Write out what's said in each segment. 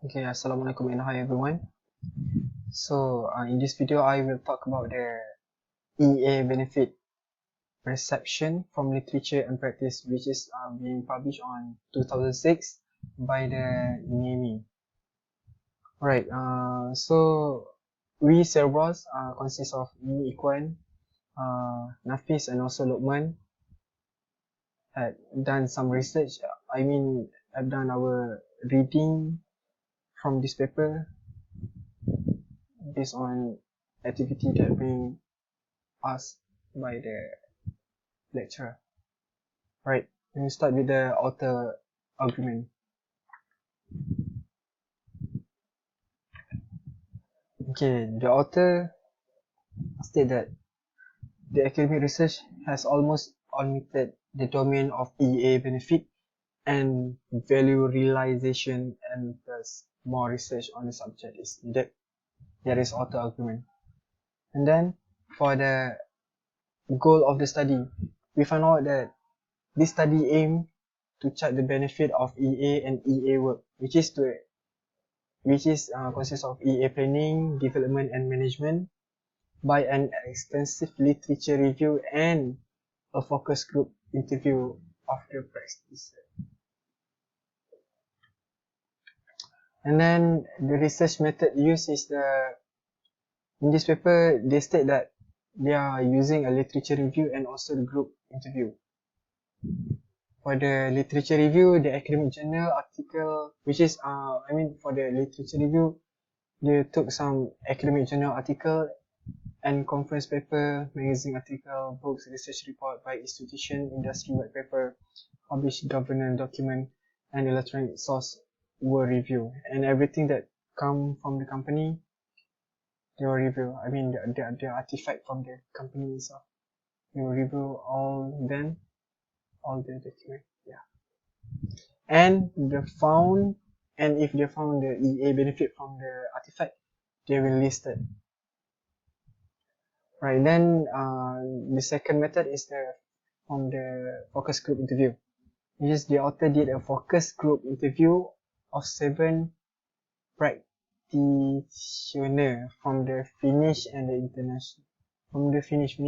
Okay, Assalamualaikum and hi everyone. So, in this video, I will talk about the EA benefit perception from literature and practice, which is being published on 2006 by the NAMI. Right. So we CEREBROS consists of me, Ikwan, Nafis, and also Lokman had done some research. I've done our reading from this paper based on activity that being asked by the lecturer. Right, let me start with the author argument. Okay, the author stated that the academic research has almost omitted the domain of EA benefit and value realization, and thus more research on the subject is needed. There is author argument. And then for the goal of the study, we found out that this study aimed to chart the benefit of EA and EA work, which consists of EA planning, development and management by an extensive literature review and a focus group interview of the practitioner. And then the research method used is in this paper they state that they are using a literature review and also the group interview. For the literature review, the academic journal article, for the literature review, they took some academic journal article and conference paper, magazine article, books, research report by institution, industry white paper, published governance document, and electronic source were reviewed. And everything that come from the company, they will review. The artifact from the company itself. They will review all the document. Yeah. And if they found the EA benefit from the artifact, they will list it. Right, then the second method is from the focus group interview. Yes, the author did a focus group interview of 7 practitioners from the Finnish and the international, from the Finnish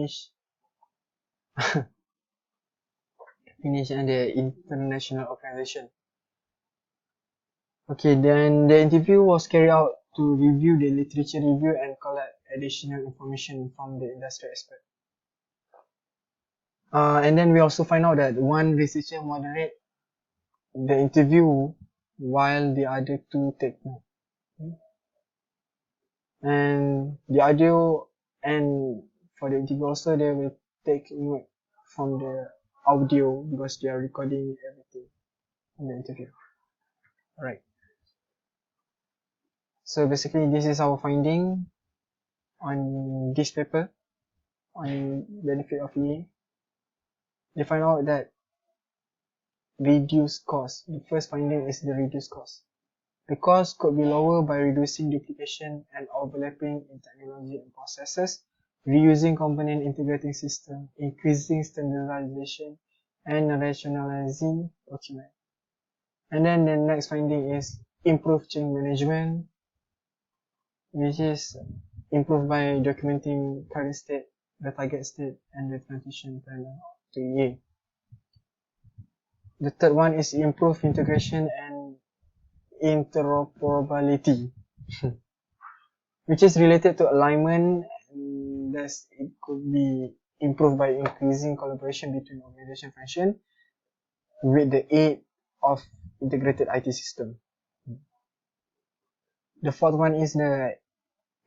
and the international organization. Okay, then the interview was carried out to review the literature review and collect additional information from the industry expert. And then we also find out that one researcher moderate the interview while the other two take note. And the audio and for the interview also they will take note from the audio because they are recording everything in the interview. Alright. So basically this is our finding on this paper on benefit of EA. They find out that reduce cost. The first finding is the reduced cost. The cost could be lower by reducing duplication and overlapping in technology and processes, reusing component integrating system, increasing standardization, and rationalizing document. And then the next finding is improve change management, which is improved by documenting current state, the target state, and the transition plan to EA. The third one is improve integration and interoperability, which is related to alignment, and thus it could be improved by increasing collaboration between organization function with the aid of integrated IT system. The fourth one is the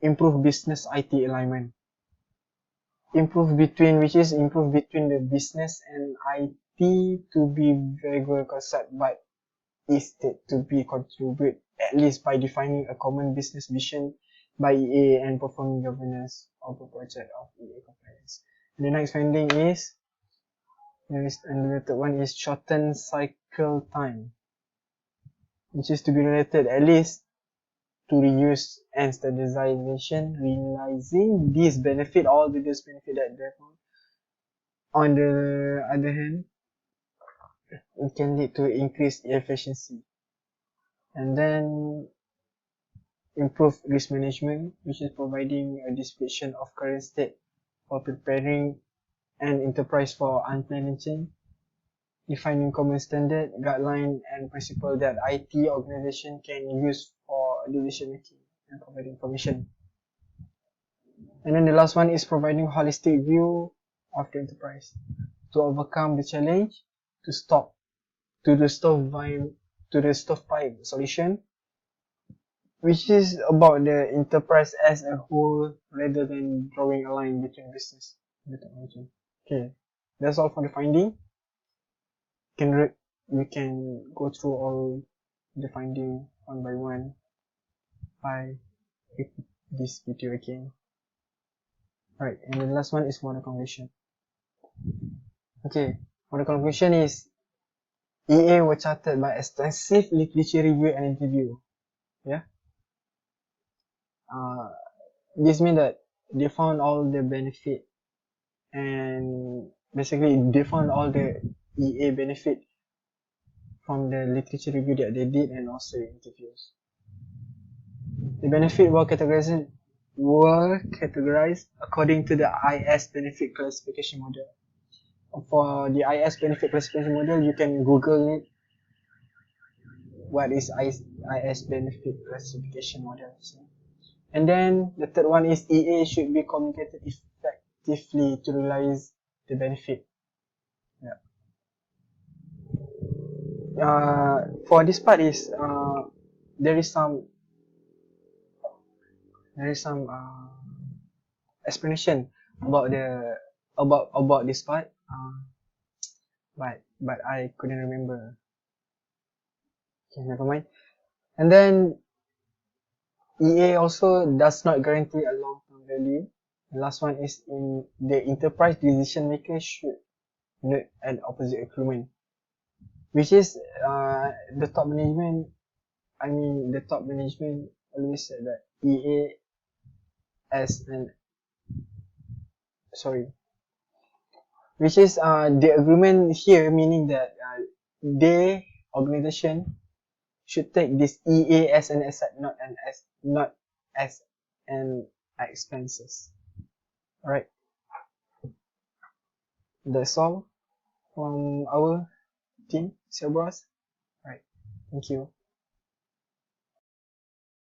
improve business IT alignment. Improve between the business and IT to be vague concept, but is to be contribute at least by defining a common business vision by EA and performing governance of the project of EA compliance. And the next finding is the third one is shorten cycle time, which is to be related at least to reuse and standardization, realizing these benefit all the benefit that they found. On the other hand, it can lead to increased efficiency. And then improve risk management, which is providing a description of current state for preparing an enterprise for unplanned change, defining common standard, guideline, and principle that IT organization can use for decision making and providing information. And then the last one is providing holistic view of the enterprise to overcome the challenge, to stop to the stovepipe solution, which is about the enterprise as a whole rather than drawing a line between business and the technology. Okay, that's all for the finding. We can go through all the finding one by one by this video again. Alright, and the last one is for the conclusion. Okay, for the conclusion is EA were charted by extensive literature review and interview. Yeah. This means that they found all the benefit, and basically they found all the EA benefit from the literature review that they did and also interviews. The benefit were categorized according to the IS benefit classification model. For the IS benefit classification model, you can Google it. What is IS benefit classification model? And then the third one is EA should be communicated effectively to realize the benefit. Yeah. For this part is there is some explanation about this part, but I couldn't remember. Okay, never mind. And then EA also does not guarantee a long-term value. The last one is in the enterprise decision maker should note an opposite agreement, which is the top management. The top management always said that EA as an which is the agreement here, meaning that the organization should take this EA as an asset, not as an expenses. Alright, that's all from our team, CEREBROS. Alright, thank you.